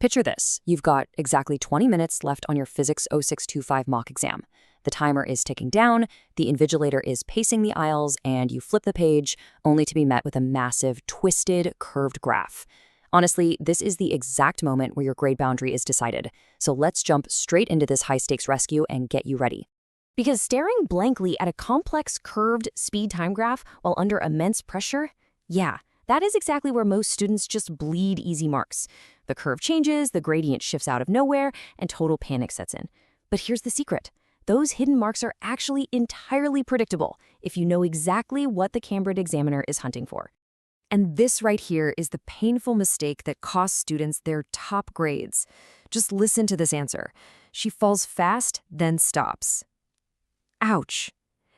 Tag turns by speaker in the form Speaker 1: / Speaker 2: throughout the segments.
Speaker 1: Picture this. You've got exactly 20 minutes left on your Physics 0625 mock exam. The timer is ticking down, the invigilator is pacing the aisles, and you flip the page, only to be met with a massive, twisted, curved graph. Honestly, this is the exact moment where your grade boundary is decided. So let's jump straight into this high-stakes rescue and get you ready.
Speaker 2: Because staring blankly at a complex, curved speed-time graph while under immense pressure, yeah, that is exactly where most students just bleed easy marks. The curve changes, the gradient shifts out of nowhere, and total panic sets in. But here's the secret. Those hidden marks are actually entirely predictable if you know exactly what the Cambridge examiner is hunting for. And this right here is the painful mistake that costs students their top grades. Just listen to this answer. She falls fast, then stops. Ouch.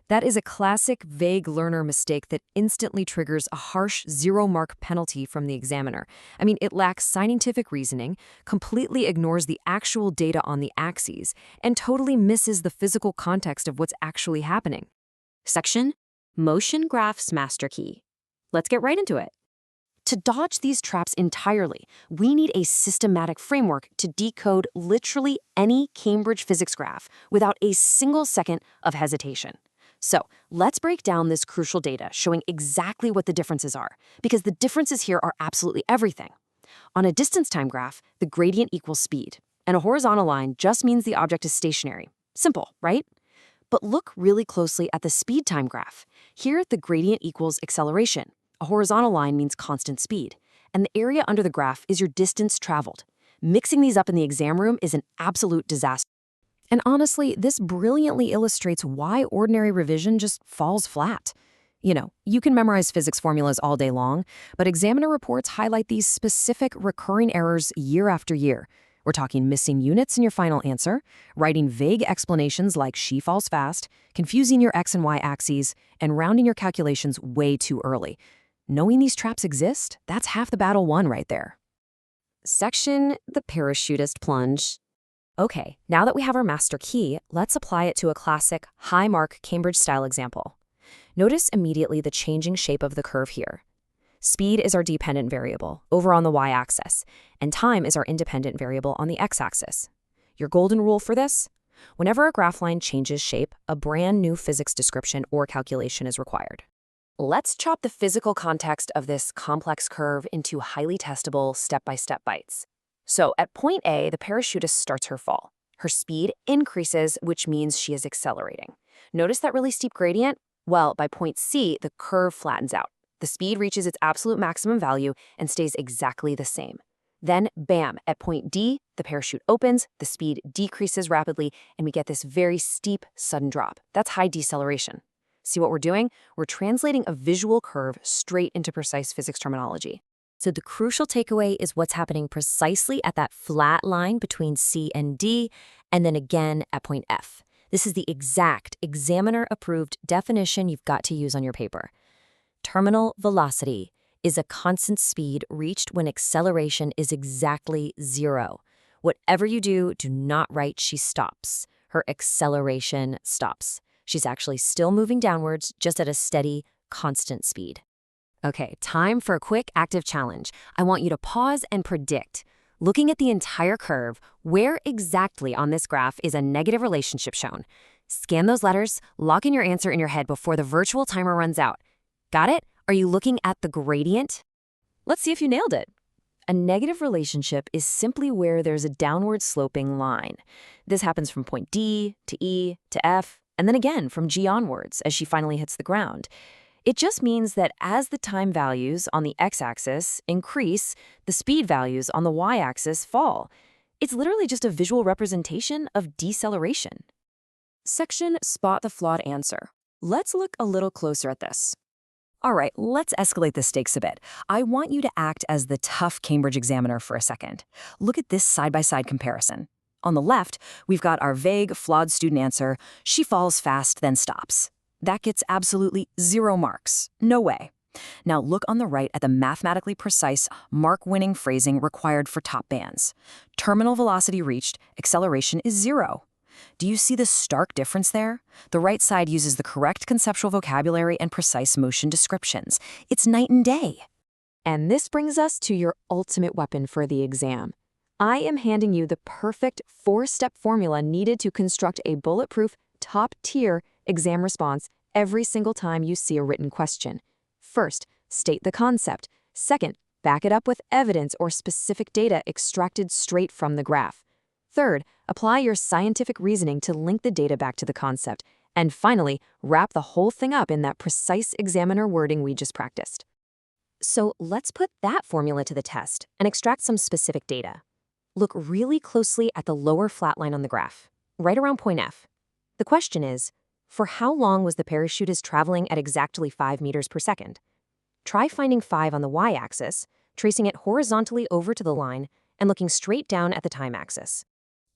Speaker 2: That is a classic vague learner mistake that instantly triggers a harsh 0-mark penalty from the examiner. I mean, it lacks scientific reasoning, completely ignores the actual data on the axes, and totally misses the physical context of what's actually happening.
Speaker 3: Section: Motion Graphs Master Key. Let's get right into it. To dodge these traps entirely, we need a systematic framework to decode literally any Cambridge physics graph without a single second of hesitation. So let's break down this crucial data showing exactly what the differences are, because the differences here are absolutely everything. On a distance time graph, the gradient equals speed, and a horizontal line just means the object is stationary. Simple, right? But look really closely at the speed time graph. Here, the gradient equals acceleration. A horizontal line means constant speed, and the area under the graph is your distance traveled. Mixing these up in the exam room is an absolute disaster.
Speaker 2: And honestly, this brilliantly illustrates why ordinary revision just falls flat. You know, you can memorize physics formulas all day long, but examiner reports highlight these specific recurring errors year after year. We're talking missing units in your final answer, writing vague explanations like she falls fast, confusing your x and y axes, and rounding your calculations way too early. Knowing these traps exist, that's half the battle won right there.
Speaker 3: Section: The Parachutist Plunge.
Speaker 2: Okay, now that we have our master key, let's apply it to a classic, high-mark Cambridge-style example. Notice immediately the changing shape of the curve here. Speed is our dependent variable, over on the y-axis, and time is our independent variable on the x-axis. Your golden rule for this? Whenever a graph line changes shape, a brand new physics description or calculation is required. Let's chop the physical context of this complex curve into highly testable step-by-step bites. So at point A, the parachutist starts her fall. Her speed increases, which means she is accelerating. Notice that really steep gradient? Well, by point C, the curve flattens out. The speed reaches its absolute maximum value and stays exactly the same. Then, bam, at point D, the parachute opens, the speed decreases rapidly, and we get this very steep, sudden drop. That's high deceleration. See what we're doing? We're translating a visual curve straight into precise physics terminology. So the crucial takeaway is what's happening precisely at that flat line between C and D, and then again at point F. This is the exact examiner-approved definition you've got to use on your paper. Terminal velocity is a constant speed reached when acceleration is exactly 0. Whatever you do, do not write she stops. Her acceleration stops. She's actually still moving downwards, just at a steady, constant speed. Okay, time for a quick active challenge. I want you to pause and predict. Looking at the entire curve, where exactly on this graph is a negative relationship shown? Scan those letters, lock in your answer in your head before the virtual timer runs out. Got it? Are you looking at the gradient? Let's see if you nailed it. A negative relationship is simply where there's a downward sloping line. This happens from point D to E to F, and then again from G onwards as she finally hits the ground. It just means that as the time values on the x-axis increase, the speed values on the y-axis fall. It's literally just a visual representation of deceleration. Section: Spot the flawed answer. Let's look a little closer at this. All right, let's escalate the stakes a bit. I want you to act as the tough Cambridge examiner for a second. Look at this side-by-side comparison. On the left, we've got our vague, flawed student answer, she falls fast, then stops. That gets absolutely 0 marks. No way. Now look on the right at the mathematically precise, mark-winning phrasing required for top bands. Terminal velocity reached, acceleration is 0. Do you see the stark difference there? The right side uses the correct conceptual vocabulary and precise motion descriptions. It's night and day. And this brings us to your ultimate weapon for the exam: I am handing you the perfect 4-step formula needed to construct a bulletproof, top-tier exam response every single time you see a written question. First, state the concept. Second, back it up with evidence or specific data extracted straight from the graph. Third, apply your scientific reasoning to link the data back to the concept. And finally, wrap the whole thing up in that precise examiner wording we just practiced.
Speaker 3: So let's put that formula to the test and extract some specific data. Look really closely at the lower flat line on the graph, right around point F. The question is, for how long was the parachutist traveling at exactly 5 meters per second? Try finding 5 on the y-axis, tracing it horizontally over to the line, and looking straight down at the time axis.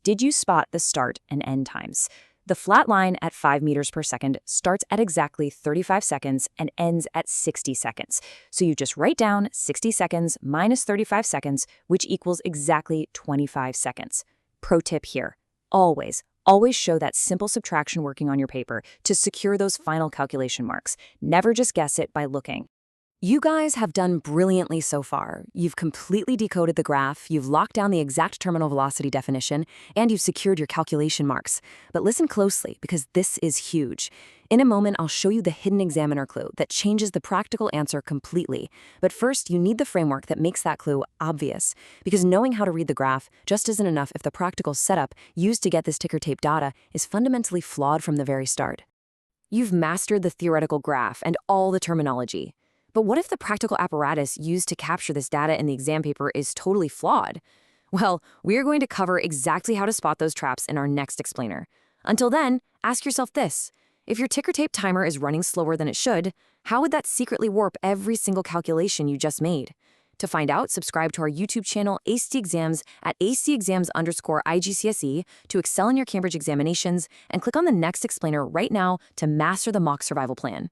Speaker 1: Did you spot the start and end times? The flat line at 5 meters per second starts at exactly 35 seconds and ends at 60 seconds. So you just write down 60 seconds minus 35 seconds, which equals exactly 25 seconds. Pro tip here, always show that simple subtraction working on your paper to secure those final calculation marks. Never just guess it by looking. You guys have done brilliantly so far. You've completely decoded the graph, you've locked down the exact terminal velocity definition, and you've secured your calculation marks. But listen closely, because this is huge. In a moment, I'll show you the hidden examiner clue that changes the practical answer completely. But first, you need the framework that makes that clue obvious, because knowing how to read the graph just isn't enough if the practical setup used to get this ticker tape data is fundamentally flawed from the very start. You've mastered the theoretical graph and all the terminology. But what if the practical apparatus used to capture this data in the exam paper is totally flawed? Well, we're going to cover exactly how to spot those traps in our next explainer. Until then, ask yourself this. If your ticker tape timer is running slower than it should, how would that secretly warp every single calculation you just made? To find out, subscribe to our YouTube channel, Ace the Exams, at acexams_IGCSE to excel in your Cambridge examinations, and click on the next explainer right now to master the mock survival plan.